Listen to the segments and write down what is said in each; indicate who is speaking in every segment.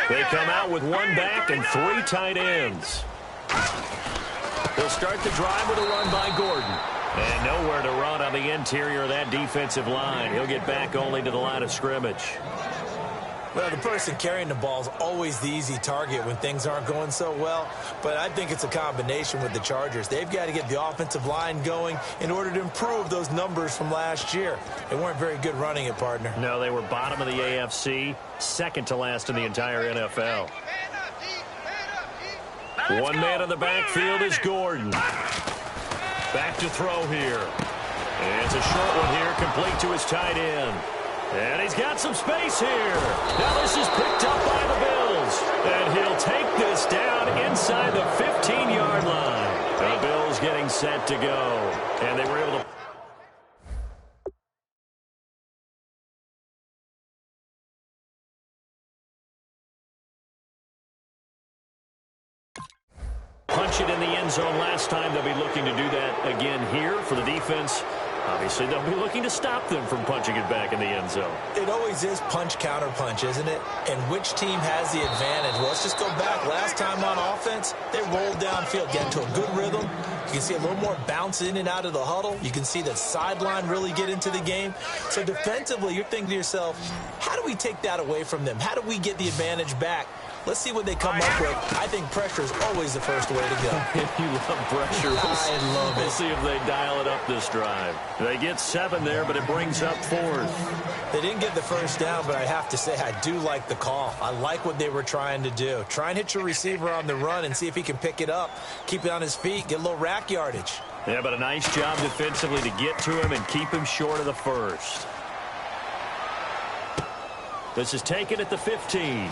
Speaker 1: They come out with one back and three tight ends. They'll start the drive with a run by Gordon. And nowhere to run on the interior of that defensive line. He'll get back only to the line of scrimmage.
Speaker 2: Well, the person carrying the ball is always the easy target when things aren't going so well. But I think it's a combination with the Chargers. They've got to get the offensive line going in order to improve those numbers from last year. They weren't very good running it, partner.
Speaker 1: No, they were bottom of the AFC, second to last in the entire NFL. One man in the backfield is Gordon. Back to throw here. And it's a short one here, complete to his tight end. And he's got some space here. Now this is picked up by the Bills. And he'll take this down inside the 15-yard line. The Bills getting set to go. And they were able to... punch it in the end zone last time. They'll be looking to do that again here for the defense. Obviously, they'll be looking to stop them from punching it back in the end zone.
Speaker 2: It always is punch, counter punch, isn't it? And which team has the advantage? Well, let's just go back. Last time on offense, they rolled downfield, get into a good rhythm. You can see a little more bounce in and out of the huddle. You can see the sideline really get into the game. So defensively, you're thinking to yourself, how do we take that away from them? How do we get the advantage back? Let's see what they come up with. I think pressure is always the first way to go.
Speaker 1: You love pressure.
Speaker 2: I love it.
Speaker 1: We'll see if they dial it up this drive. They get 7 there, but it brings up 4th.
Speaker 2: They didn't get the first down, but I have to say I do like the call. I like what they were trying to do. Try and hit your receiver on the run and see if he can pick it up, keep it on his feet, get a little rack yardage.
Speaker 1: Yeah, but a nice job defensively to get to him and keep him short of the first. This is taken at the 15.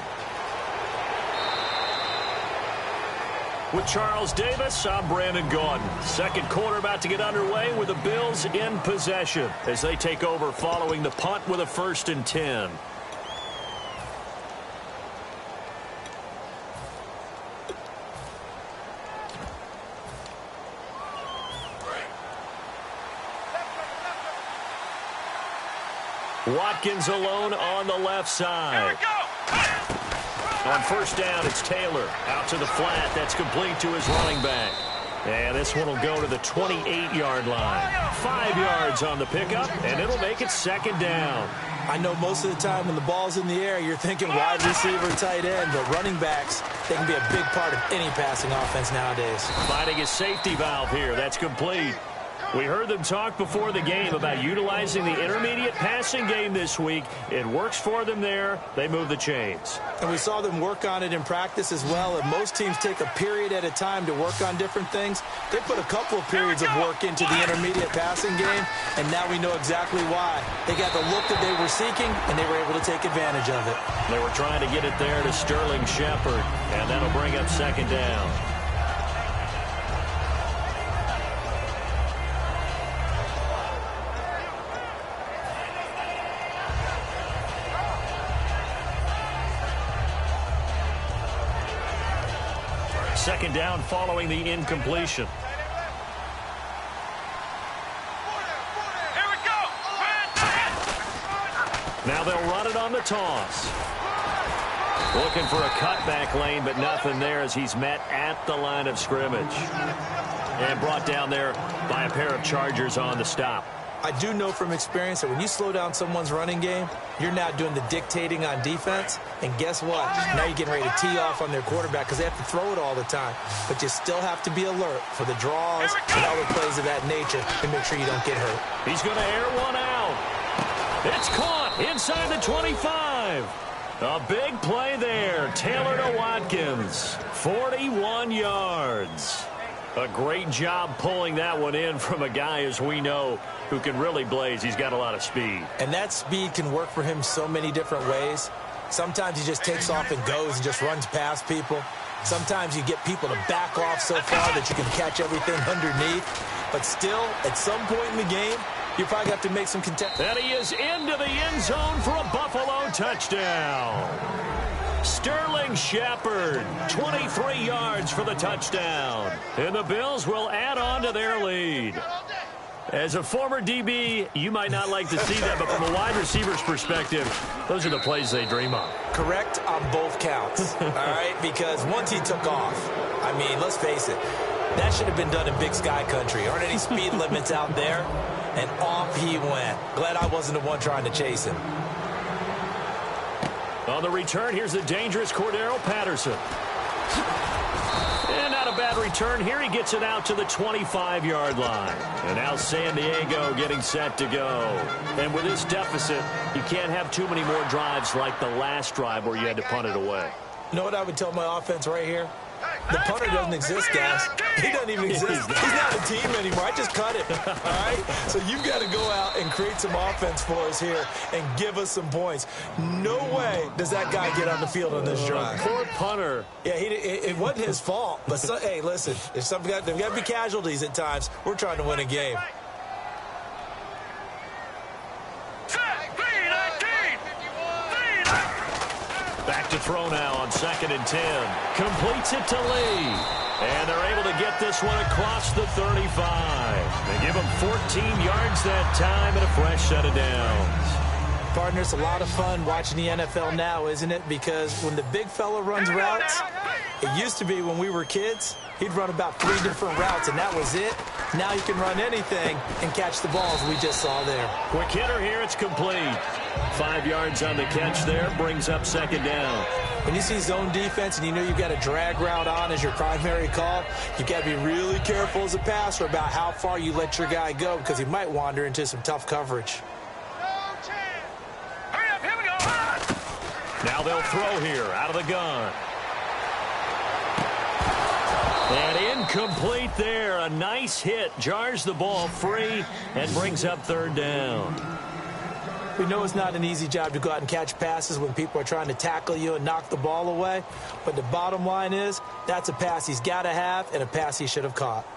Speaker 1: With Charles Davis, I'm Brandon Gaudin. Second quarter about to get underway with the Bills in possession as they take over following the punt with a 1st and 10. Watkins alone on the left side. On 1st down, it's Taylor. Out to the flat. That's complete to his running back. And this one will go to the 28-yard line. 5 yards on the pickup, and it'll make it 2nd down.
Speaker 2: I know most of the time when the ball's in the air, you're thinking wide receiver, tight end, but running backs, they can be a big part of any passing offense nowadays.
Speaker 1: Finding a safety valve here. That's complete. We heard them talk before the game about utilizing the intermediate passing game this week. It works for them there. They move the chains.
Speaker 2: And we saw them work on it in practice as well. And most teams take a period at a time to work on different things. They put a couple of periods of work into the intermediate passing game, and now we know exactly why. They got the look that they were seeking, and they were able to take advantage of it.
Speaker 1: They were trying to get it there to Sterling Shepard, and that'll bring up 2nd down. Second down following the incompletion.
Speaker 3: Here we go.
Speaker 1: Now they'll run it on the toss. Looking for a cutback lane, but nothing there as he's met at the line of scrimmage. And brought down there by a pair of Chargers on the stop.
Speaker 2: I do know from experience that when you slow down someone's running game, you're now doing the dictating on defense. And guess what? Now you're getting ready to tee off on their quarterback because they have to throw it all the time. But you still have to be alert for the draws and other plays of that nature to make sure you don't get hurt.
Speaker 1: He's going to air one out. It's caught inside the 25. A big play there. Taylor to Watkins. 41 yards. A great job pulling that one in from a guy, as we know, who can really blaze. He's got a lot of speed.
Speaker 2: And that speed can work for him so many different ways. Sometimes he just takes off and goes and just runs past people. Sometimes you get people to back off so far that you can catch everything underneath. But still, at some point in the game, you probably have to make some contact.
Speaker 1: And he is into the end zone for a Buffalo touchdown. Sterling Shepard, 23 yards for the touchdown. And the Bills will add on to their lead. As a former DB, you might not like to see that, but from a wide receiver's perspective, those are the plays they dream of.
Speaker 2: Correct on both counts, all right? Because once he took off, I mean, let's face it, that should have been done in Big Sky Country. Aren't any speed limits out there? And off he went. Glad I wasn't the one trying to chase him.
Speaker 1: On the return, here's the dangerous Cordero Patterson. And not a bad return here. He gets it out to the 25-yard line. And now San Diego getting set to go. And with this deficit, you can't have too many more drives like the last drive where you had to punt it away.
Speaker 2: You know what I would tell my offense right here? The punter doesn't exist, guys. He doesn't even exist. He's not a team anymore. I just cut it, all right? So you've got to go out and create some offense for us here and give us some points. No way does that guy get on the field on this drive.
Speaker 1: Poor punter.
Speaker 2: Yeah, it wasn't his fault. But, hey, listen, there's got to be casualties at times. We're trying to win a game.
Speaker 1: Back to throw now on 2nd and 10. Completes it to Lee. And they're able to get this one across the 35. They give him 14 yards that time and a fresh set of downs.
Speaker 2: Partner, it's a lot of fun watching the NFL now, isn't it? Because when the big fella runs routes, it used to be when we were kids, he'd run about 3 different routes, and that was it. Now you can run anything and catch the balls we just saw there.
Speaker 1: Quick hitter here, it's complete. 5 yards on the catch there, brings up 2nd down.
Speaker 2: When you see zone defense and you know you've got a drag route on as your primary call, you've got to be really careful as a passer about how far you let your guy go because he might wander into some tough coverage.
Speaker 1: Now they'll throw here out of the gun. And incomplete there. A nice hit. Jars the ball free and brings up 3rd down.
Speaker 2: We know it's not an easy job to go out and catch passes when people are trying to tackle you and knock the ball away. But the bottom line is that's a pass he's got to have and a pass he should have caught.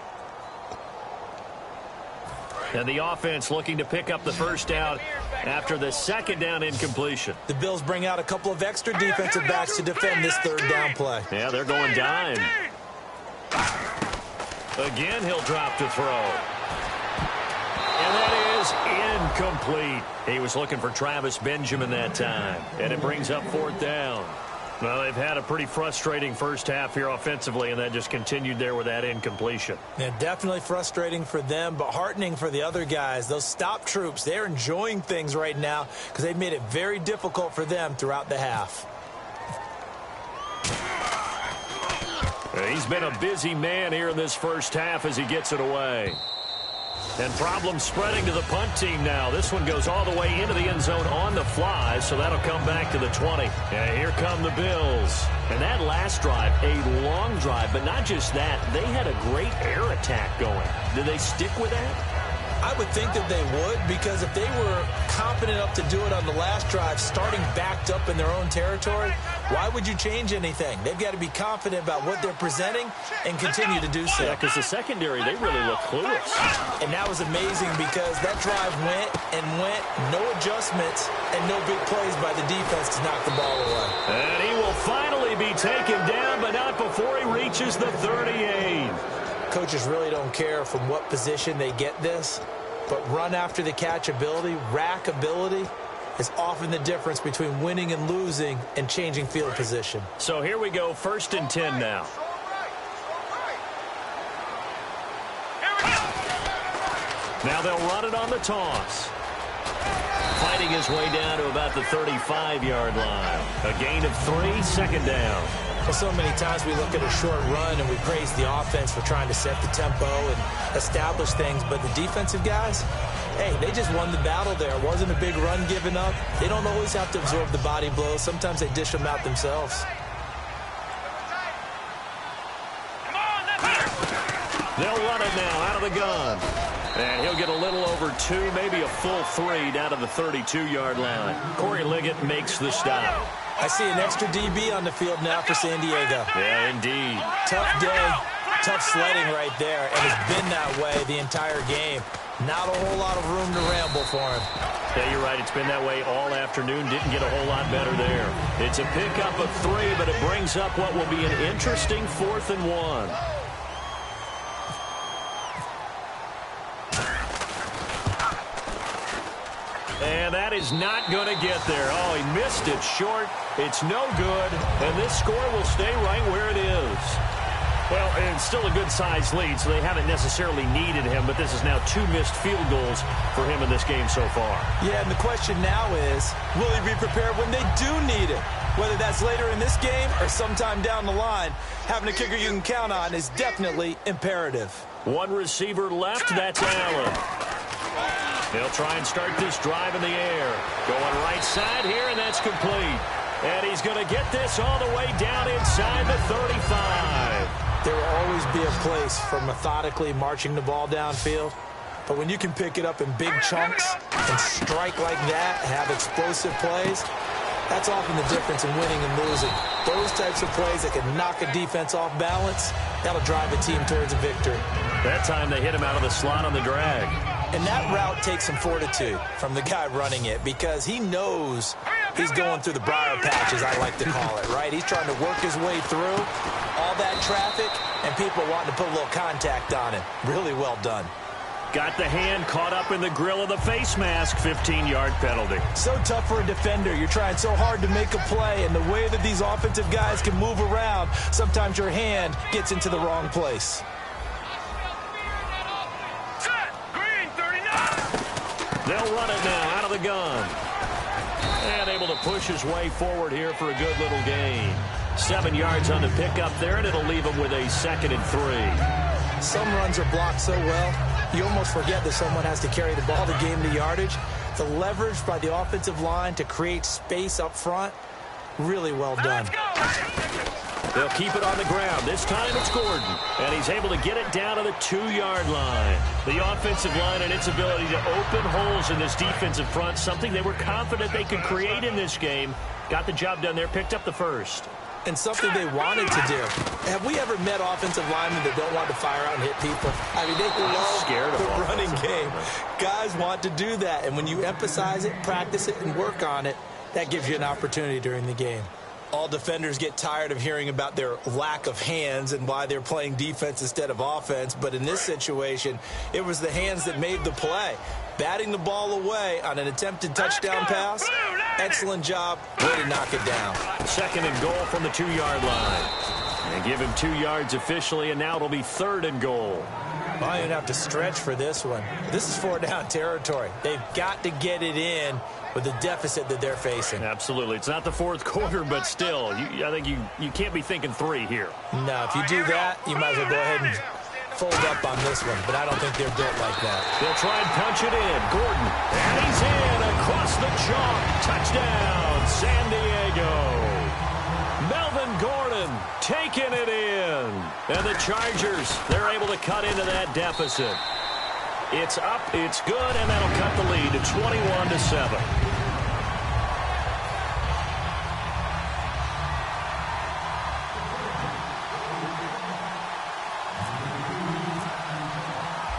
Speaker 1: And the offense looking to pick up the first down after the 2nd down incompletion.
Speaker 2: The Bills bring out a couple of extra defensive backs to defend this 3rd down play.
Speaker 1: Yeah, they're going dime. Again, he'll drop to throw. And that is incomplete. He was looking for Travis Benjamin that time. And it brings up 4th down. Well, they've had a pretty frustrating first half here offensively, and that just continued there with that incompletion.
Speaker 2: Yeah, definitely frustrating for them, but heartening for the other guys. Those stop troops, they're enjoying things right now because they've made it very difficult for them throughout the half.
Speaker 1: He's been a busy man here in this first half as he gets it away. And problems spreading to the punt team now. This one goes all the way into the end zone on the fly, so that'll come back to the 20. And here come the Bills. And that last drive, a long drive, but not just that. They had a great air attack going. Did they stick with that?
Speaker 2: I would think that they would, because if they were confident enough to do it on the last drive, starting backed up in their own territory, why would you change anything? They've got to be confident about what they're presenting and continue to do so.
Speaker 1: Yeah, because the secondary, they really look clueless.
Speaker 2: And that was amazing because that drive went and went, no adjustments, and no big plays by the defense to knock the ball away.
Speaker 1: And he will finally be taken down, but not before he reaches the 38.
Speaker 2: Coaches really don't care from what position they get this, but run after the catch ability, rack ability, is often the difference between winning and losing and changing field position.
Speaker 1: So here we go, 1st and 10 now. Now they'll run it on the toss. Fighting his way down to about the 35-yard line. A gain of 3, 2nd down.
Speaker 2: Well, so many times we look at a short run and we praise the offense for trying to set the tempo and establish things, but the defensive guys, hey, they just won the battle there. It wasn't a big run given up. They don't always have to absorb the body blows. Sometimes they dish them out themselves.
Speaker 1: They'll run it now out of the gun. And he'll get a little over 2, maybe a full 3 down to the 32-yard line. Corey Liggett makes the stop.
Speaker 2: I see an extra DB on the field now for San Diego.
Speaker 1: Yeah, indeed.
Speaker 2: Tough day, tough sledding right there, and it's been that way the entire game. Not a whole lot of room to ramble for him.
Speaker 1: Yeah, you're right. It's been that way all afternoon. Didn't get a whole lot better there. It's a pickup of 3, but it brings up what will be an interesting 4th and 1. And that is not going to get there. Oh, he missed it short. It's no good. And this score will stay right where it is. Well, it's still a good-sized lead, so they haven't necessarily needed him, but this is now 2 missed field goals for him in this game so far.
Speaker 2: Yeah, and the question now is, will he be prepared when they do need it? Whether that's later in this game or sometime down the line, having a kicker you can count on is definitely imperative.
Speaker 1: 1 receiver left, that's Allen. He'll try and start this drive in the air. Going right side here, and that's complete. And he's going to get this all the way down inside the 35.
Speaker 2: There will always be a place for methodically marching the ball downfield. But when you can pick it up in big chunks and strike like that, have explosive plays, that's often the difference in winning and losing. Those types of plays that can knock a defense off balance, that'll drive a team towards a victory.
Speaker 1: That time they hit him out of the slot on the drag.
Speaker 2: And that route takes some fortitude from the guy running it because he knows he's going through the briar patch, as I like to call it, right? He's trying to work his way through all that traffic and people wanting to put a little contact on him. Really well done.
Speaker 1: Got the hand caught up in the grill of the face mask. 15-yard penalty.
Speaker 2: So tough for a defender. You're trying so hard to make a play, and the way that these offensive guys can move around, sometimes your hand gets into the wrong place.
Speaker 1: They'll run it now out of the gun. And able to push his way forward here for a good little gain. 7 yards on the pickup there, and it'll leave him with a 2nd and 3.
Speaker 2: Some runs are blocked so well, you almost forget that someone has to carry the ball to gain the yardage. The leverage by the offensive line to create space up front, really well done.
Speaker 1: They'll keep it on the ground. This time it's Gordon. And he's able to get it down to the 2-yard line. The offensive line and its ability to open holes in this defensive front, something they were confident they could create in this game. Got the job done there, picked up the first.
Speaker 2: And something they wanted to do. Have we ever met offensive linemen that don't want to fire out and hit people? I mean, they love the running game. Guys want to do that. And when you emphasize it, practice it, and work on it, that gives you an opportunity during the game. All defenders get tired of hearing about their lack of hands and why they're playing defense instead of offense. But in this situation, it was the hands that made the play. Batting the ball away on an attempted touchdown pass. Excellent job. Way to knock it down.
Speaker 1: 2nd and goal from the 2-yard line. And give him 2 yards officially, and now it'll be 3rd and goal.
Speaker 2: Well, you don't have to stretch for this one. This is 4-down territory. They've got to get it in with the deficit that they're facing.
Speaker 1: Absolutely. It's not the 4th quarter, but still, I think you can't be thinking 3 here.
Speaker 2: No, if you do that, you might as well go ahead and fold up on this one, but I don't think they're built like that.
Speaker 1: They'll try and punch it in. Gordon, and he's in across the chalk. Touchdown, San Diego. Melvin Gordon taking it in. And the Chargers, they're able to cut into that deficit. It's up, it's good, and that'll cut the lead to 21-7.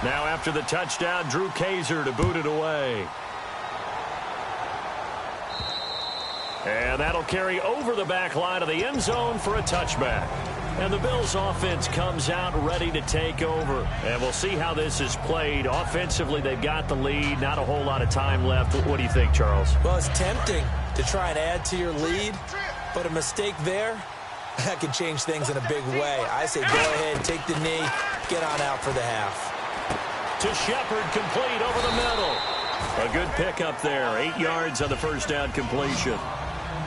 Speaker 1: Now after the touchdown, Drew TyJr to boot it away. And that'll carry over the back line of the end zone for a touchback. And the Bills offense comes out ready to take over. And we'll see how this is played. Offensively, they've got the lead. Not a whole lot of time left. What do you think, Charles?
Speaker 2: Well, it's tempting to try and add to your lead, but a mistake there, that could change things in a big way. I say go ahead, take the knee, get on out for the half.
Speaker 1: To Shepard, complete over the middle. A good pickup there. 8 yards on the first down completion.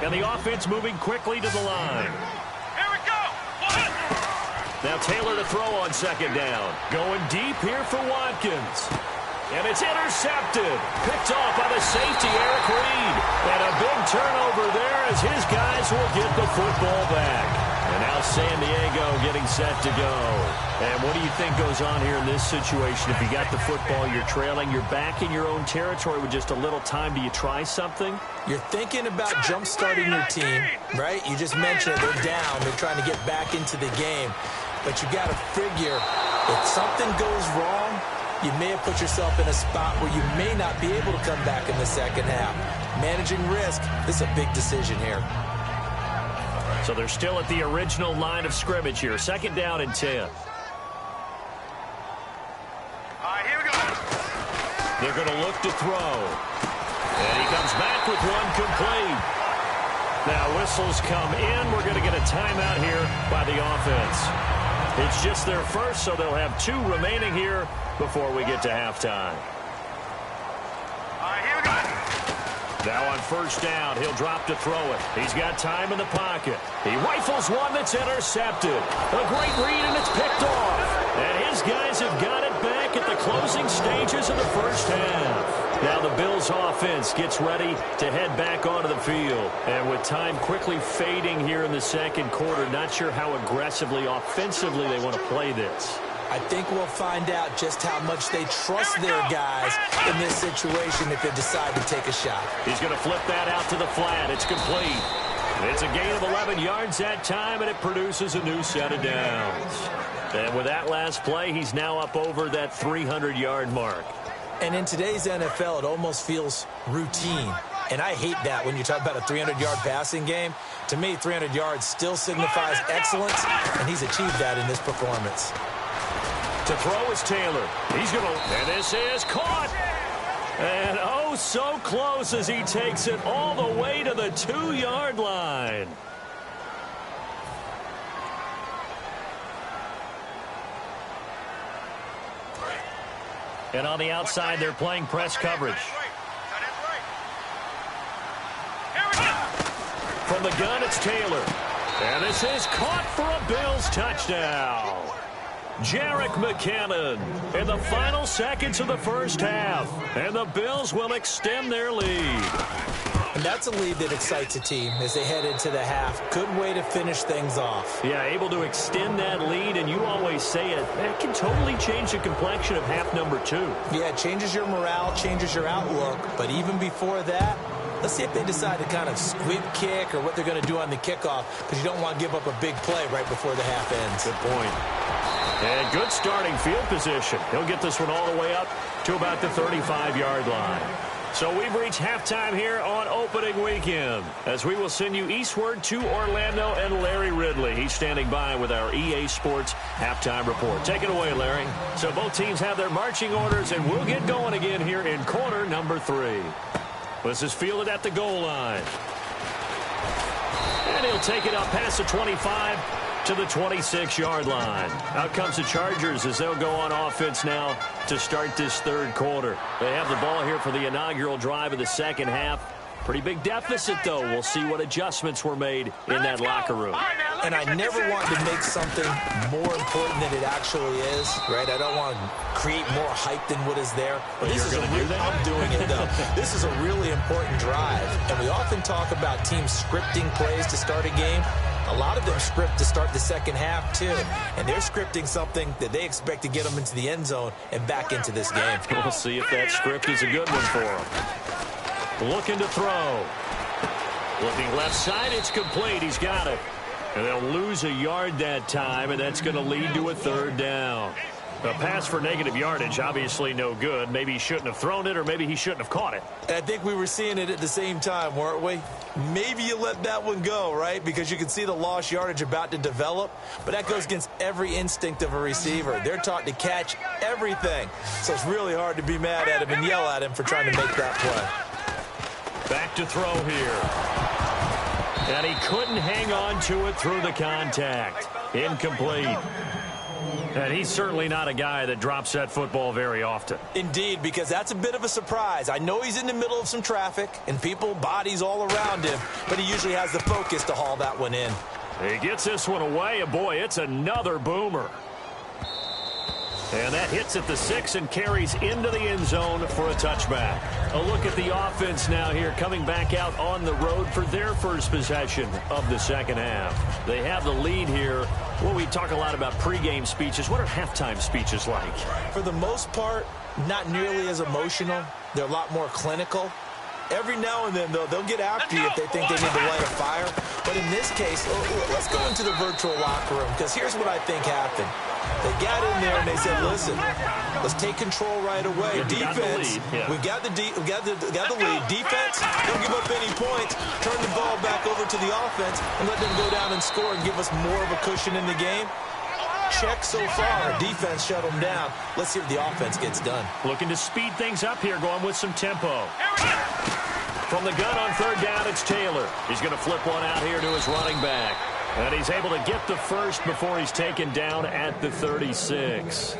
Speaker 1: And the offense moving quickly to the line.
Speaker 3: Here we go.
Speaker 1: Now Taylor to throw on 2nd down. Going deep here for Watkins. And it's intercepted. Picked off by the safety, Eric Reed. And a big turnover there as his guys will get the football back. And now San Diego getting set to go. And what do you think goes on here in this situation? If you got the football, you're trailing, you're back in your own territory with just a little time. Do you try something?
Speaker 2: You're thinking about jump-starting your team, right? You just mentioned it. They're down. They're trying to get back into the game. But you got to figure if something goes wrong, you may have put yourself in a spot where you may not be able to come back in the second half. Managing risk, this is a big decision here.
Speaker 1: So they're still at the original line of scrimmage here. 2nd down and 10.
Speaker 3: All right, here we go.
Speaker 1: They're going to look to throw. And he comes back with one complete. Now whistles come in. We're going to get a timeout here by the offense. It's just their first, so they'll have 2 remaining here before we get to halftime.
Speaker 3: All right, here we go.
Speaker 1: Now on first down, he'll drop to throw it. He's got time in the pocket. He rifles one that's intercepted. A great read, and it's picked off. And his guys have got it back at the closing stages of the first half. Now the Bills offense gets ready to head back onto the field. And with time quickly fading here in the second quarter, not sure how aggressively, offensively they want to play this.
Speaker 2: I think we'll find out just how much they trust their guys in this situation if they decide to take a shot.
Speaker 1: He's going to flip that out to the flat. It's complete. It's a gain of 11 yards that time, and it produces a new set of downs. And with that last play, he's now up over that 300-yard mark.
Speaker 2: And in today's NFL, it almost feels routine. And I hate that when you talk about a 300-yard passing game. To me, 300 yards still signifies excellence, and he's achieved that in this performance.
Speaker 1: To throw is Taylor. He's going to, and this is caught. And oh, so close as he takes it all the way to the 2-yard line. And on the outside, they're playing press coverage. From the gun, it's Taylor. And this is caught for a Bills touchdown. Jerick McKinnon in the final seconds of the first half. And the Bills will extend their lead.
Speaker 2: And that's a lead that excites a team as they head into the half. Good way to finish things off.
Speaker 1: Yeah, able to extend that lead, and you always say it. That can totally change the complexion of half number 2.
Speaker 2: Yeah, it changes your morale, changes your outlook. But even before that, let's see if they decide to kind of squib kick or what they're going to do on the kickoff, because you don't want to give up a big play right before the half ends.
Speaker 1: Good point. And good starting field position. He'll get this one all the way up to about the 35-yard line. So we've reached halftime here on opening weekend, as we will send you eastward to Orlando and Larry Ridley. He's standing by with our EA Sports halftime report. Take it away, Larry. So both teams have their marching orders, and we'll get going again here in quarter number 3. This is fielded at the goal line. And he'll take it up past the 25 to the 26-yard line. Out comes the Chargers as they'll go on offense now to start this third quarter. They have the ball here for the inaugural drive of the second half. Pretty big deficit, though. We'll see what adjustments were made in that locker room.
Speaker 2: And I never want to make something more important than it actually is, right? I don't want to create more hype than what is there. But this is I'm doing it, though. This is a really important drive. And we often talk about teams scripting plays to start a game. A lot of them script to start the second half, too. And they're scripting something that they expect to get them into the end zone and back into this game.
Speaker 1: We'll see if that script is a good one for them. Looking to throw. Looking left side, it's complete. He's got it. And they'll lose a yard that time, and that's going to lead to a third down. A pass for negative yardage, obviously no good. Maybe he shouldn't have thrown it, or maybe he shouldn't have caught it.
Speaker 2: And I think we were seeing it at the same time, weren't we? Maybe you let that one go, right? Because you can see the lost yardage about to develop. But that goes against every instinct of a receiver. They're taught to catch everything. So it's really hard to be mad at him and yell at him for trying to make that play.
Speaker 1: Back to throw here. And he couldn't hang on to it through the contact. Incomplete. And he's certainly not a guy that drops that football very often.
Speaker 2: Indeed, because that's a bit of a surprise. I know he's in the middle of some traffic and people, bodies all around him, but he usually has the focus to haul that one in.
Speaker 1: He gets this one away, and boy, it's another boomer. And that hits at the 6 and carries into the end zone for a touchback. A look at the offense now here, coming back out on the road for their first possession of the second half. They have the lead here. Well, we talk a lot about pregame speeches. What are halftime speeches like?
Speaker 2: For the most part, not nearly as emotional. They're a lot more clinical. Every now and then, though, they'll get after you if they think they need to light a fire. But in this case, let's go into the virtual locker room, because here's what I think happened. They got in there and they said, listen, let's take control right away. Defense, we got the lead. Defense, don't give up any points. Turn the ball back over to the offense and let them go down and score and give us more of a cushion in the game. Check so far. Defense shut them down. Let's see if the offense gets done.
Speaker 1: Looking to speed things up here, going with some tempo. From the gun on third down, it's Taylor. He's going to flip one out here to his running back. And he's able to get the first before he's taken down at the 36.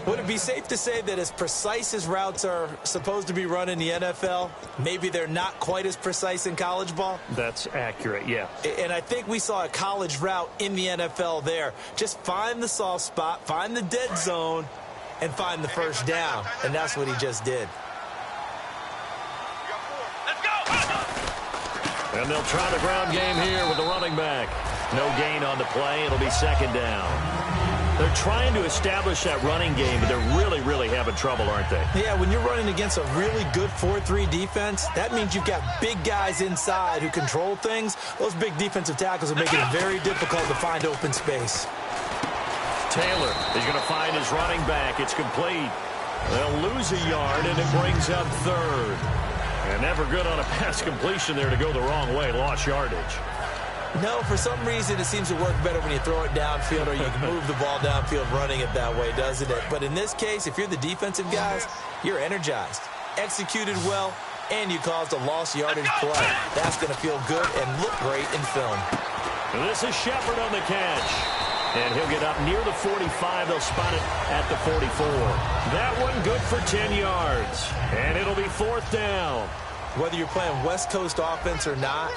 Speaker 2: Would it be safe to say that as precise as routes are supposed to be run in the NFL, maybe they're not quite as precise in college ball?
Speaker 1: That's accurate, yeah.
Speaker 2: And I think we saw a college route in the NFL there. Just find the soft spot, find the dead zone, and find the first down. And that's what he just did.
Speaker 3: Let's go!
Speaker 1: And they'll try the ground game here with the running back. No gain on the play. It'll be second down. They're trying to establish that running game, but they're really having trouble, aren't they?
Speaker 2: Yeah, when you're running against a really good 4-3 defense, that means you've got big guys inside who control things. Those big defensive tackles are making it very difficult to find open space.
Speaker 1: Taylor is going to find his running back. It's complete. They'll lose a yard, and it brings up third. And never good on a pass completion there to go the wrong way. Lost yardage.
Speaker 2: No, for some reason, it seems to work better when you throw it downfield or you can move the ball downfield running it that way, doesn't it? But in this case, if you're the defensive guys, you're energized, executed well, and you caused a lost yardage play. That's going to feel good and look great in film.
Speaker 1: And this is Shepard on the catch. And he'll get up near the 45. They'll spot it at the 44. That one good for 10 yards. And it'll be fourth down.
Speaker 2: Whether you're playing West Coast offense or not,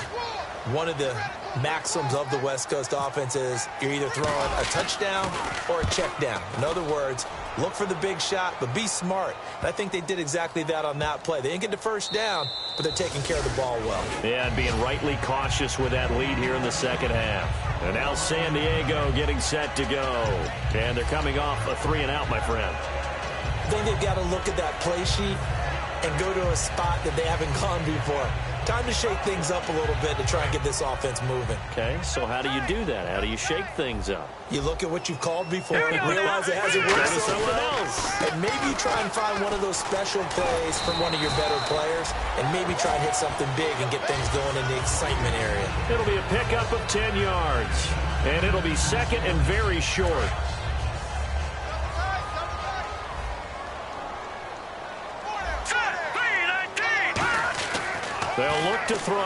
Speaker 2: one of the maxims of the West Coast offense is you're either throwing a touchdown or a check down. In other words, look for the big shot, but be smart. And I think they did exactly that on that play. They didn't get the first down, but they're taking care of the ball well.
Speaker 1: Yeah, and being rightly cautious with that lead here in the second half. And now San Diego getting set to go. And they're coming off a 3-and-out, my friend.
Speaker 2: I think they've got to look at that play sheet and go to a spot that they haven't gone before. Time to shake things up a little bit to try and get this offense moving.
Speaker 1: Okay, so how do you do that? How do you shake things up?
Speaker 2: You look at what you've called before and realize it hasn't worked so well. And maybe you try and find one of those special plays from one of your better players and maybe try and hit something big and get things going in the excitement area.
Speaker 1: It'll be a pickup of 10 yards. And it'll be second and very short. They'll look to throw.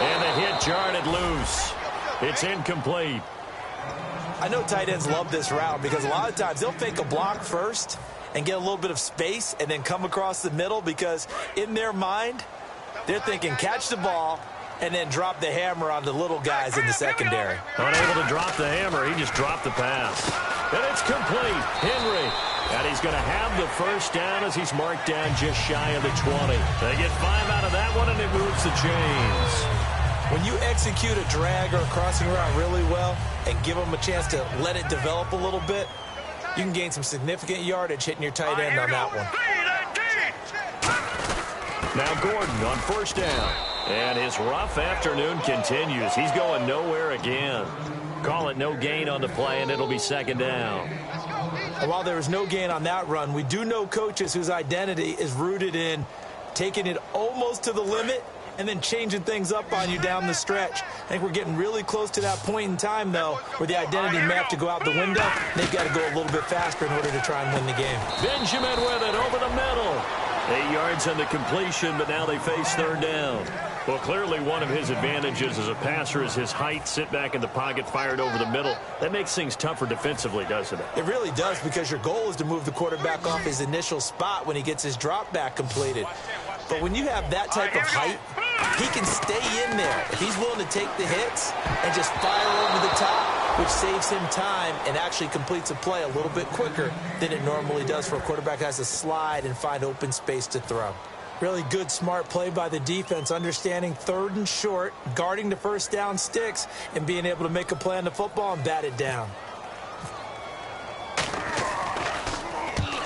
Speaker 1: And the hit jarred loose. It's incomplete.
Speaker 2: I know tight ends love this route because a lot of times they'll fake a block first and get a little bit of space and then come across the middle because in their mind, they're thinking catch the ball and then drop the hammer on the little guys in the secondary.
Speaker 1: Unable to drop the hammer, he just dropped the pass. And it's complete. Henry. And he's going to have the first down as he's marked down just shy of the 20. They get 5 out of that one, and it moves the chains.
Speaker 2: When you execute a drag or a crossing route really well and give them a chance to let it develop a little bit, you can gain some significant yardage hitting your tight end on that one.
Speaker 1: Now Gordon on first down. And his rough afternoon continues. He's going nowhere again. Call it no gain on the play, and it'll be second down.
Speaker 2: And while there was no gain on that run, we do know coaches whose identity is rooted in taking it almost to the limit and then changing things up on you down the stretch. I think we're getting really close to that point in time, though, where the identity may have to go out the window. They've got to go a little bit faster in order to try and win the game.
Speaker 1: Benjamin with it over the middle. 8 yards on the completion, but now they face third down. Well, clearly one of his advantages as a passer is his height. Sit back in the pocket, fired over the middle. That makes things tougher defensively, doesn't it?
Speaker 2: It really does, because your goal is to move the quarterback off his initial spot when he gets his drop back completed. But when you have that type of height, he can stay in there. If he's willing to take the hits and just fire over the top, which saves him time and actually completes a play a little bit quicker than it normally does for a quarterback who has to slide and find open space to throw. Really good, smart play by the defense, understanding third and short, guarding the first down sticks, and being able to make a play on the football and bat it down.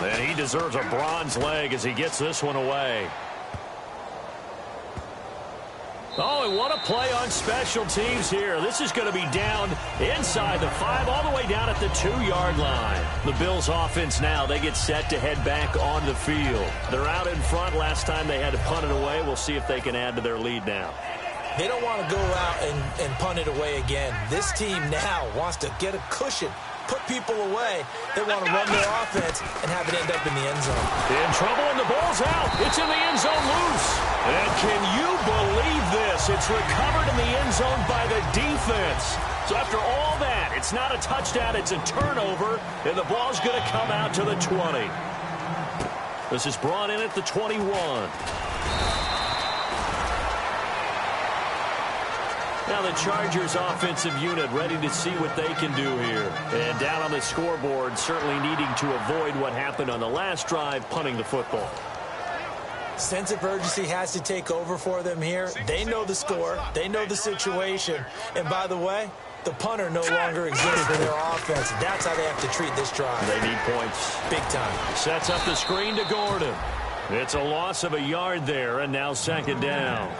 Speaker 1: And he deserves a bronze leg as he gets this one away. Oh, and what a play on special teams here. This is going to be down inside the 5, all the way down at the 2-yard line. The Bills offense now, they get set to head back on the field. They're out in front. Last time they had to punt it away. We'll see if they can add to their lead now.
Speaker 2: They don't want to go out and punt it away again. This team now wants to get a cushion, put people away. They want to run their offense and have it end up in the end zone.
Speaker 1: In trouble, and the ball's out. It's in the end zone loose. And can you believe this? It's recovered in the end zone by the defense. So after all that, it's not a touchdown, it's a turnover, and the ball's going to come out to the 20. This is brought in at the 21. Now the Chargers offensive unit ready to see what they can do here. And down on the scoreboard, certainly needing to avoid what happened on the last drive, punting the football.
Speaker 2: Sense of urgency has to take over for them here. They know the score. They know the situation. And by the way, the punter no longer exists for their offense. That's how they have to treat this drive.
Speaker 1: They need points.
Speaker 2: Big time.
Speaker 1: Sets up the screen to Gordon. It's a loss of a yard there, and now second down.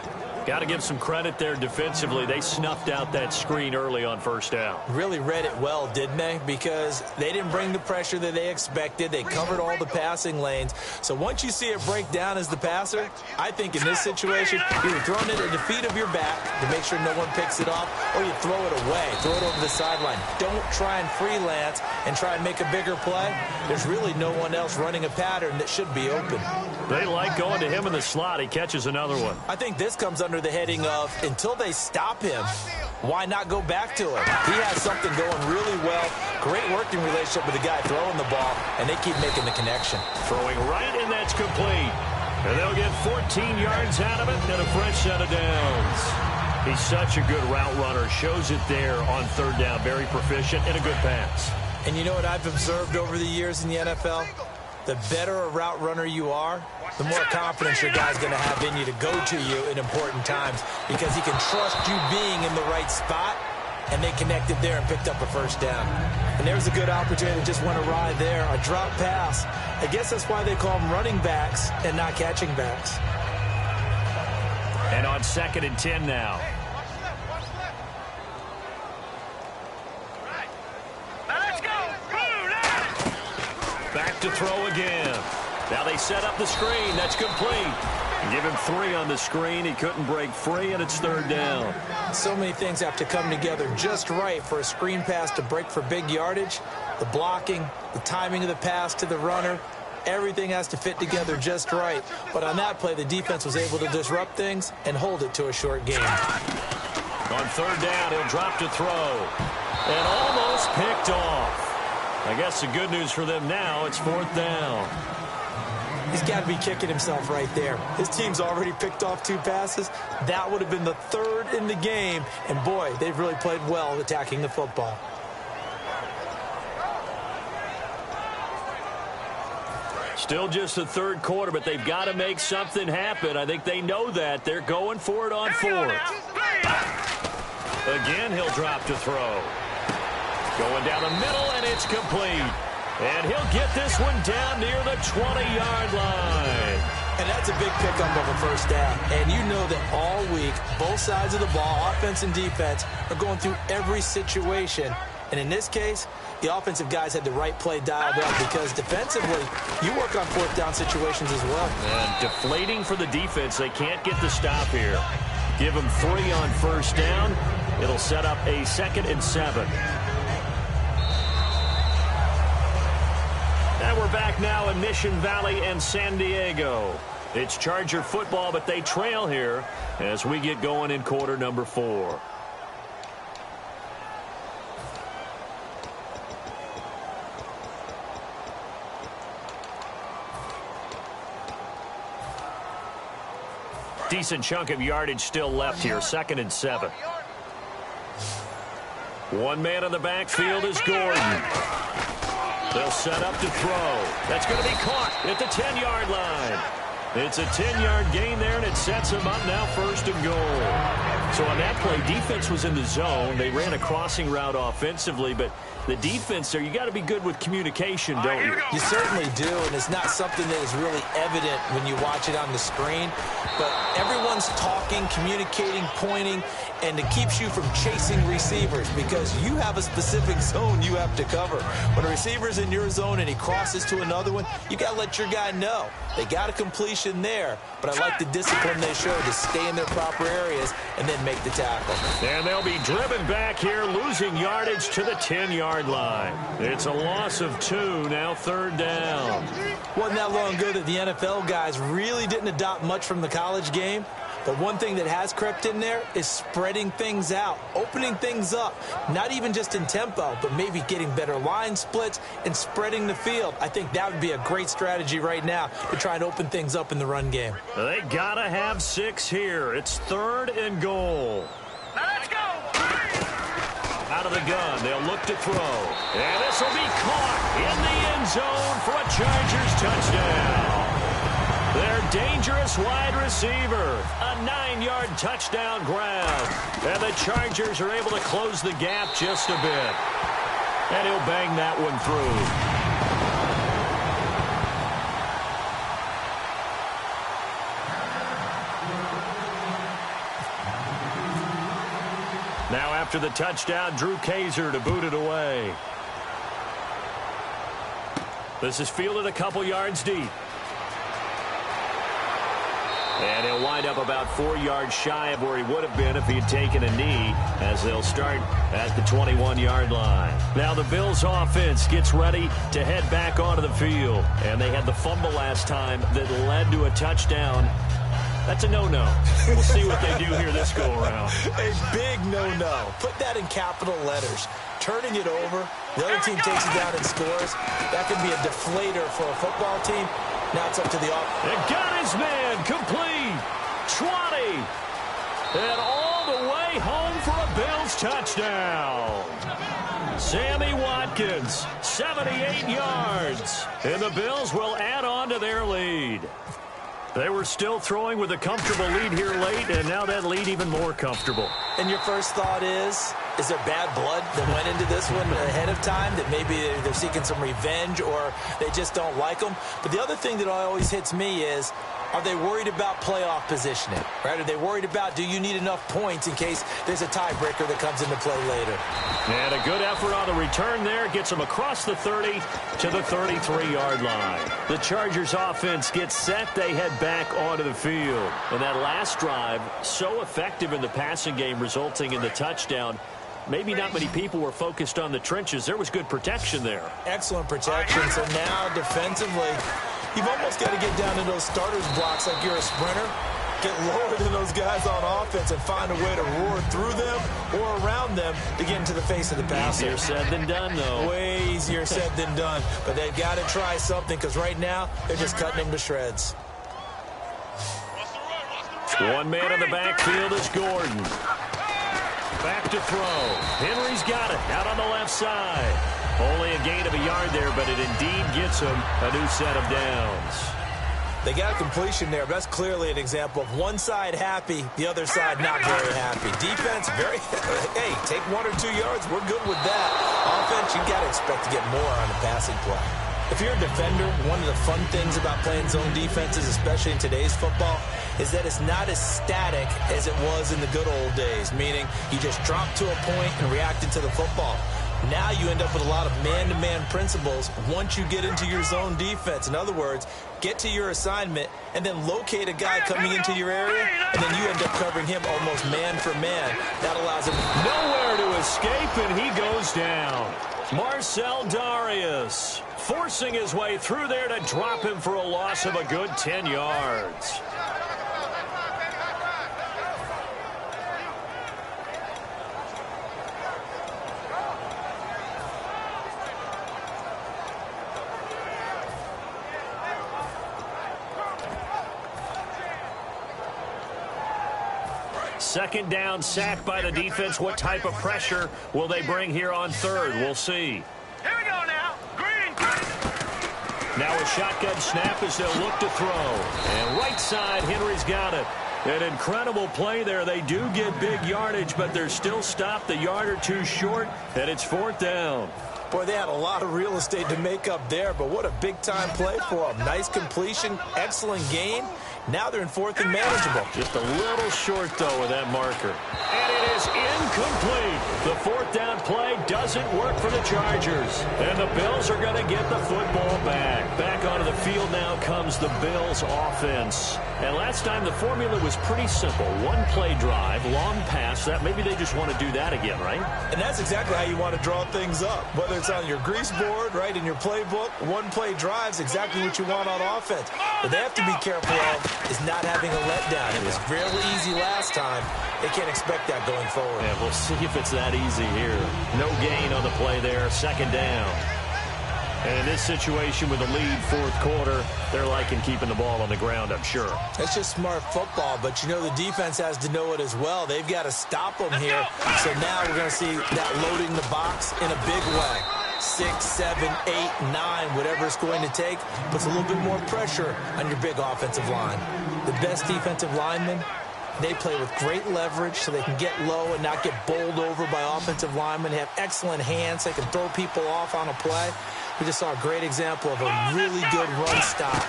Speaker 1: Got to give some credit there defensively. They snuffed out that screen early on first down.
Speaker 2: Really read it well, didn't they? Because they didn't bring the pressure that they expected. They covered all the passing lanes. So once you see it break down as the passer, I think in this situation, you're throwing it at the feet of your back to make sure no one picks it off, or you throw it away, throw it over the sideline. Don't try and freelance and try and make a bigger play. There's really no one else running a pattern that should be open.
Speaker 1: They like going to him in the slot. He catches another one.
Speaker 2: I think this comes under the heading of, until they stop him, why not go back to him? He has something going really well. Great working relationship with the guy throwing the ball, and they keep making the connection.
Speaker 1: Throwing right, and that's complete. And they'll get 14 yards out of it and a fresh set of downs. He's such a good route runner. Shows it there on third down. Very proficient and a good pass.
Speaker 2: And you know what I've observed over the years in the NFL? The better a route runner you are, the more confidence your guy's going to have in you to go to you in important times, because he can trust you being in the right spot, and they connected there and picked up a first down. And there's a good opportunity that just went awry there, a drop pass. I guess that's why they call them running backs and not catching backs.
Speaker 1: And on 2nd and 10 now. Back to throw again. Now they set up the screen. That's complete. Give him 3 on the screen. He couldn't break free, and it's third down.
Speaker 2: So many things have to come together just right for a screen pass to break for big yardage. The blocking, the timing of the pass to the runner, everything has to fit together just right. But on that play, the defense was able to disrupt things and hold it to a short game.
Speaker 1: On third down, he'll drop to throw. And almost picked off. I guess the good news for them now, it's 4th down.
Speaker 2: He's got to be kicking himself right there. His team's already picked off 2 passes. That would have been the 3rd in the game. And, boy, they've really played well attacking the football.
Speaker 1: Still just the third quarter, but they've got to make something happen. I think they know that. They're going for it on 4th. Again, he'll drop to throw. Going down the middle, and it's complete. And he'll get this one down near the 20-yard line.
Speaker 2: And that's a big pickup of a first down. And you know that all week, both sides of the ball, offense and defense, are going through every situation. And in this case, the offensive guys had the right play dialed up, because defensively, you work on 4th down situations as well.
Speaker 1: And deflating for the defense. They can't get the stop here. Give them 3 on first down. It'll set up a 2nd and 7. And we're back now in Mission Valley and San Diego. It's Charger football, but they trail here as we get going in quarter number 4. Decent chunk of yardage still left here, 2nd and 7. One man in the backfield is Gordon. They'll set up to throw. That's going to be caught at the 10-yard line. It's a 10-yard gain there, and it sets them up now 1st and goal. So on that play, defense was in the zone. They ran a crossing route offensively, but the defense there, you got to be good with communication, don't you?
Speaker 2: You certainly do, and it's not something that is really evident when you watch it on the screen. But everyone's talking, communicating, pointing, and it keeps you from chasing receivers, because you have a specific zone you have to cover. When a receiver's in your zone and he crosses to another one, you got to let your guy know. They got a completion there, but I like the discipline they showed to stay in their proper areas and then make the tackle.
Speaker 1: And they'll be driven back here, losing yardage to the 10-yard line. It's a loss of 2, now 3rd down.
Speaker 2: Wasn't that long ago that the NFL guys really didn't adopt much from the college game. But one thing that has crept in there is spreading things out, opening things up, not even just in tempo, but maybe getting better line splits and spreading the field. I think that would be a great strategy right now to try and open things up in the run game.
Speaker 1: They got to have 6 here. It's 3rd and goal.
Speaker 3: Now let's go.
Speaker 1: Out of the gun, they'll look to throw. And this will be caught in the end zone for a Chargers touchdown. Their dangerous wide receiver, a 9-yard touchdown grab. And the Chargers are able to close the gap just a bit. And he'll bang that one through. Now after the touchdown, Drew Kaiser to boot it away. This is fielded a couple yards deep. And he'll wind up about 4 yards shy of where he would have been if he had taken a knee, as they'll start at the 21-yard line. Now the Bills offense gets ready to head back onto the field. And they had the fumble last time that led to a touchdown. That's a no-no. We'll see what they do here this go-around.
Speaker 2: A big no-no. Put that in capital letters. Turning it over, the other team takes it down and scores. That could be a deflator for a football team. Now it's up to the offense.
Speaker 1: And got his man complete. 20. And all the way home for a Bills touchdown. Sammy Watkins, 78 yards. And the Bills will add on to their lead. They were still throwing with a comfortable lead here late, and now that lead even more comfortable.
Speaker 2: And your first thought is there bad blood that went into this one ahead of time, that maybe they're seeking some revenge or they just don't like them? But the other thing that always hits me is, are they worried about playoff positioning? Right? Are they worried about, do you need enough points in case there's a tiebreaker that comes into play later?
Speaker 1: And a good effort on the return there gets them across the 30 to the 33-yard line. The Chargers offense gets set. They head back onto the field. And that last drive, so effective in the passing game, resulting in the touchdown. Maybe not many people were focused on the trenches. There was good protection there.
Speaker 2: Excellent protection. So now defensively, you've almost got to get down to those starters blocks like you're a sprinter. Get lower than those guys on offense and find a way to roar through them or around them to get into the face of the passer.
Speaker 1: Easier said than done, though.
Speaker 2: Way easier said than done. But they've got to try something, because right now they're just cutting them to shreds.
Speaker 1: One man in the backfield is Gordon. Back to throw. Henry's got it out on the left side. Only a gain of a yard there, but it indeed gets him a new set of downs.
Speaker 2: They got a completion there, but that's clearly an example of one side happy, the other side not very happy. Defense, hey, take 1 or 2 yards, we're good with that. Offense, you got to expect to get more on the passing play. If you're a defender, one of the fun things about playing zone defenses, especially in today's football, is that it's not as static as it was in the good old days, meaning you just drop to a point and reacted to the football. Now you end up with a lot of man-to-man principles once you get into your zone defense. In other words, get to your assignment and then locate a guy coming into your area, and then you end up covering him almost man for man. That allows him
Speaker 1: nowhere to escape, and he goes down. Marcel Darius forcing his way through there to drop him for a loss of a good 10 yards. Second down, sacked by the defense. What type of pressure will they bring here on third? We'll see.
Speaker 3: Here we go now. Green.
Speaker 1: Now a shotgun snap as they'll look to throw. And right side, Henry's got it. An incredible play there. They do get big yardage, but they're still stopped a yard or two short, and it's 4th down.
Speaker 2: Boy, they had a lot of real estate to make up there, but what a big-time play for them. Nice completion, excellent gain, Now they're in fourth and manageable.
Speaker 1: Just a little short, though, with that marker. And it is incomplete. The fourth down play doesn't work for the Chargers. And the Bills are going to get the football back. Back onto the field now comes the Bills offense. And last time the formula was pretty simple. One play drive, long pass. That maybe they just want to do that again, right?
Speaker 2: And that's exactly how you want to draw things up. Whether it's on your grease board, right, in your playbook, one play drive is exactly what you want on offense. What they have to be careful of is not having a letdown. It was fairly easy last time. They can't expect that going forward.
Speaker 1: Yeah, we'll see if it's that easy here. No gain on the play there. Second down. And in this situation with a lead fourth quarter, they're liking keeping the ball on the ground, I'm sure.
Speaker 2: That's just smart football, but you know the defense has to know it as well. They've got to stop them here. So now we're going to see that loading the box in a big way. 6, 7, 8, 9, whatever it's going to take, puts a little bit more pressure on your big offensive line. The best defensive linemen, they play with great leverage so they can get low and not get bowled over by offensive linemen. They have excellent hands. They can throw people off on a play. We just saw a great example of a really good run stop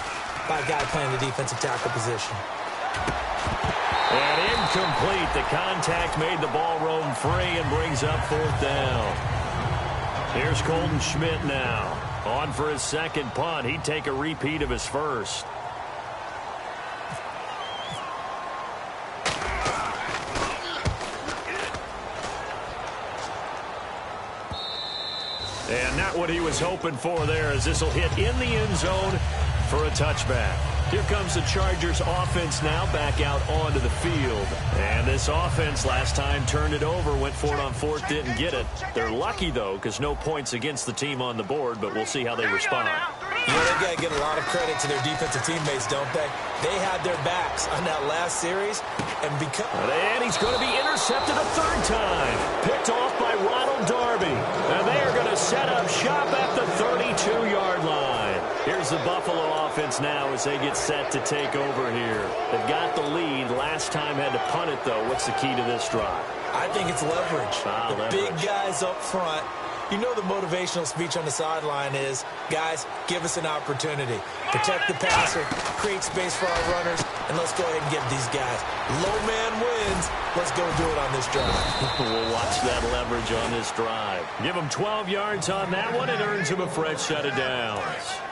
Speaker 2: by a guy playing the defensive tackle position.
Speaker 1: And incomplete. The contact made the ball roam free and brings up fourth down. Here's Colton Schmidt now. On for his second punt. He'd take a repeat of his first. And not what he was hoping for there, as this will hit in the end zone for a touchback. Here comes the Chargers offense now back out onto the field. And this offense last time turned it over, went for it on fourth, didn't get it. They're lucky, though, because no points against the team on the board, but we'll see how they respond.
Speaker 2: You know, they've got to get a lot of credit to their defensive teammates, don't they? They had their backs on that last series. And
Speaker 1: he's going to be intercepted a third time. Picked off by Ronald Darby. And they are going to set up shop at the 32-yard line. Here's the Buffalo offense now as they get set to take over here. They've got the lead. Last time had to punt it, though. What's the key to this drive?
Speaker 2: I think it's leverage.
Speaker 1: Leverage.
Speaker 2: Big guys up front. You know the motivational speech on the sideline is, guys, give us an opportunity. Protect the passer, create space for our runners, and let's go ahead and get these guys. Low man wins. Let's go do it on this drive.
Speaker 1: We'll watch that leverage on this drive. Give him 12 yards on that one and earns him a fresh set of downs.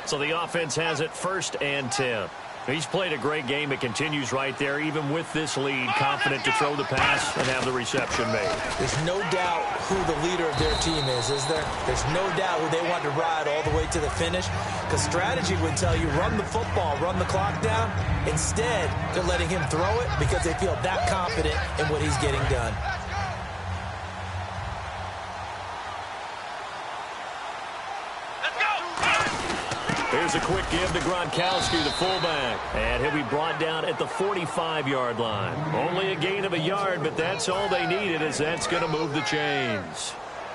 Speaker 1: So the offense has it 1st and 10. He's played a great game. It continues right there, even with this lead, confident to throw the pass and have the reception made.
Speaker 2: There's no doubt who the leader of their team is there? There's no doubt who they want to ride all the way to the finish, because strategy would tell you run the football, run the clock down. Instead, they're letting him throw it because they feel that confident in what he's getting done.
Speaker 1: Here's a quick give to Gronkowski, the fullback. And he'll be brought down at the 45-yard line. Only a gain of a yard, but that's all they needed, as that's going to move the chains.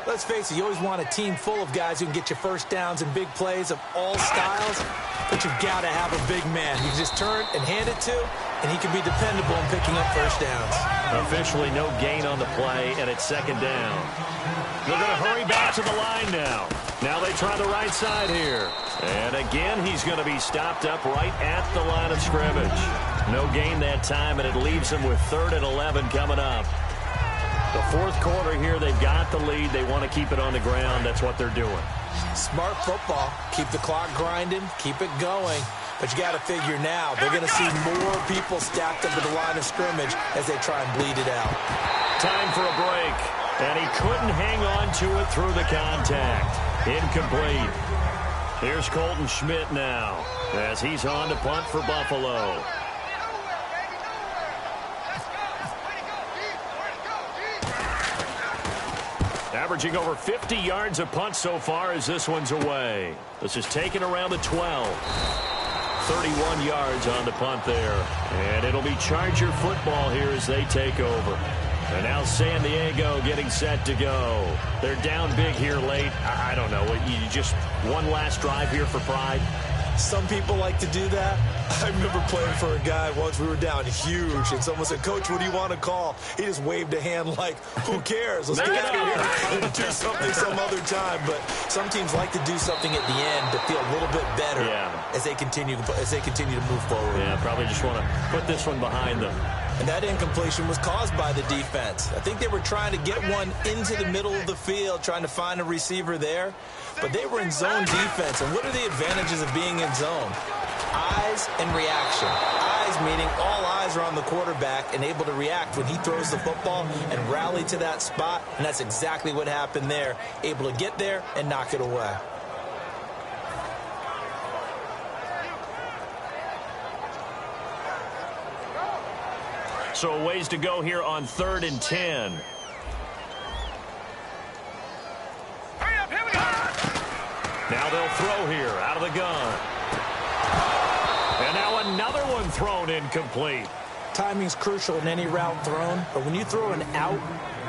Speaker 2: Let's face it, you always want a team full of guys who can get you first downs and big plays of all styles, but you've got to have a big man you can just turn and hand it to, and he can be dependable in picking up first downs.
Speaker 1: Officially no gain on the play, and it's second down. They're going to hurry back to the line now. Now they try the right side here. And again, he's going to be stopped up right at the line of scrimmage. No gain that time, and it leaves them with 3rd and 11 coming up. The fourth quarter here, they've got the lead. They want to keep it on the ground. That's what they're doing.
Speaker 2: Smart football. Keep the clock grinding. Keep it going. But you got to figure now, they're going to see more people stacked up at the line of scrimmage as they try and bleed it out.
Speaker 1: Time for a break. And he couldn't hang on to it through the contact. Incomplete. Here's Colton Schmidt now as he's on to punt for Buffalo. Averaging over 50 yards a punt so far as this one's away. This is taken around the 12. 31 yards on the punt there. And it'll be Charger football here as they take over. And now San Diego getting set to go. They're down big here late. I don't know. You just one last drive here for pride?
Speaker 2: Some people like to do that. I remember playing for a guy once. We were down huge, and someone said, "Coach, what do you want to call?" He just waved a hand like, "Who cares? Let's get out of here and do something some other time." But some teams like to do something at the end to feel a little bit better as they continue to move forward.
Speaker 1: Yeah, probably just want to put this one behind them.
Speaker 2: And that incompletion was caused by the defense. I think they were trying to get one into the middle of the field, trying to find a receiver there. But they were in zone defense. And what are the advantages of being in zone? Eyes and reaction. Eyes meaning all eyes are on the quarterback and able to react when he throws the football and rally to that spot. And that's exactly what happened there. Able to get there and knock it away.
Speaker 1: So a ways to go here on 3rd and 10.
Speaker 3: Hurry up, here we go.
Speaker 1: Now they'll throw here out of the gun. And now another one thrown incomplete.
Speaker 2: Timing's crucial in any route thrown, but when you throw an out,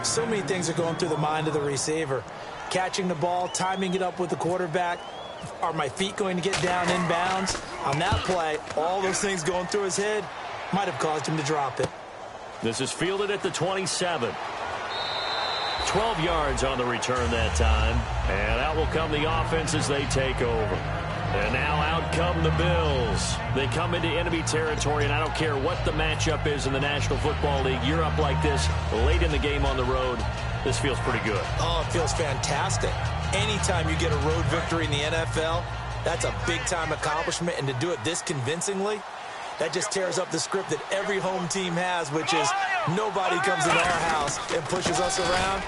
Speaker 2: so many things are going through the mind of the receiver. Catching the ball, timing it up with the quarterback. Are my feet going to get down inbounds? On that play, all those things going through his head might have caused him to drop it.
Speaker 1: This is fielded at the 27. 12 yards on the return that time. And out will come the offense as they take over. And now out come the Bills. They come into enemy territory, and I don't care what the matchup is in the National Football League. You're up like this late in the game on the road. This feels pretty good.
Speaker 2: Oh, it feels fantastic. Anytime you get a road victory in the NFL, that's a big-time accomplishment. And to do it this convincingly, that just tears up the script that every home team has, which is nobody comes in our house and pushes us around.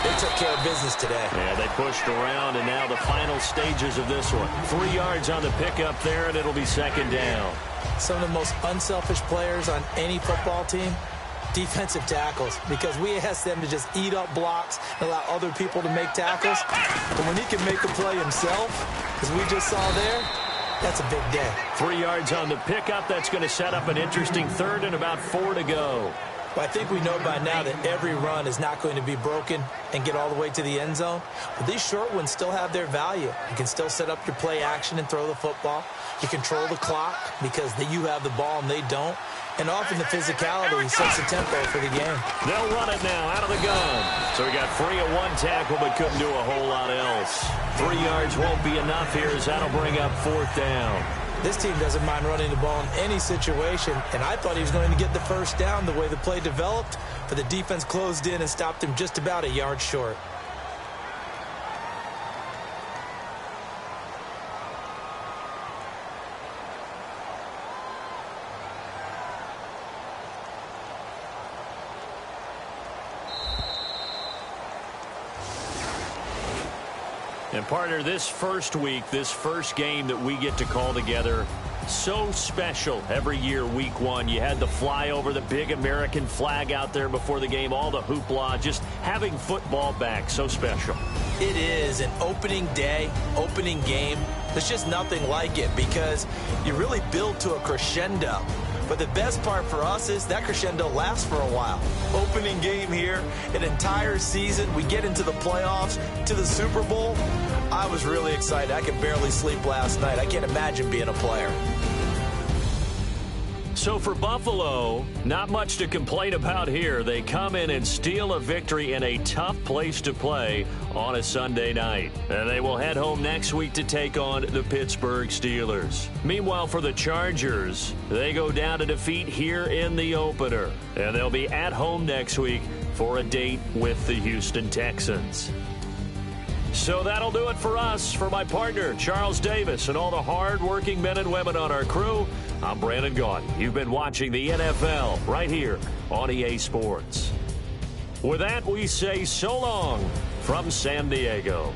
Speaker 2: They took care of business today.
Speaker 1: Yeah, they pushed around, and now the final stages of this one. 3 yards on the pickup there, and it'll be 2nd down.
Speaker 2: Some of the most unselfish players on any football team, defensive tackles, because we ask them to just eat up blocks and allow other people to make tackles. But when he can make a play himself, as we just saw there, that's a big day.
Speaker 1: 3 yards on the pickup. That's going to set up an interesting 3rd and about 4 to go.
Speaker 2: Well, I think we know by now that every run is not going to be broken and get all the way to the end zone. But these short ones still have their value. You can still set up your play action and throw the football. You control the clock because you have the ball and they don't. And often the physicality sets the tempo for the game.
Speaker 1: They'll run it now out of the gun. So he got free of one tackle but couldn't do a whole lot else. 3 yards won't be enough here as that'll bring up 4th down.
Speaker 2: This team doesn't mind running the ball in any situation, and I thought he was going to get the 1st down the way the play developed, but the defense closed in and stopped him just about a yard short.
Speaker 1: And partner, this first week, this first game that we get to call together, so special every year, week 1. You had the flyover, the big American flag out there before the game, all the hoopla, just having football back, so special.
Speaker 2: It is an opening day, opening game. There's just nothing like it because you really build to a crescendo. But the best part for us is that crescendo lasts for a while. Opening game here, an entire season. We get into the playoffs, to the Super Bowl. I was really excited. I could barely sleep last night. I can't imagine being a player.
Speaker 1: So for Buffalo, not much to complain about here. They come in and steal a victory in a tough place to play on a Sunday night. And they will head home next week to take on the Pittsburgh Steelers. Meanwhile, for the Chargers, they go down to defeat here in the opener. And they'll be at home next week for a date with the Houston Texans. So that'll do it for us. For my partner, Charles Davis, and all the hard-working men and women on our crew, I'm Brandon Gaudin. You've been watching the NFL right here on EA Sports. With that, we say so long from San Diego.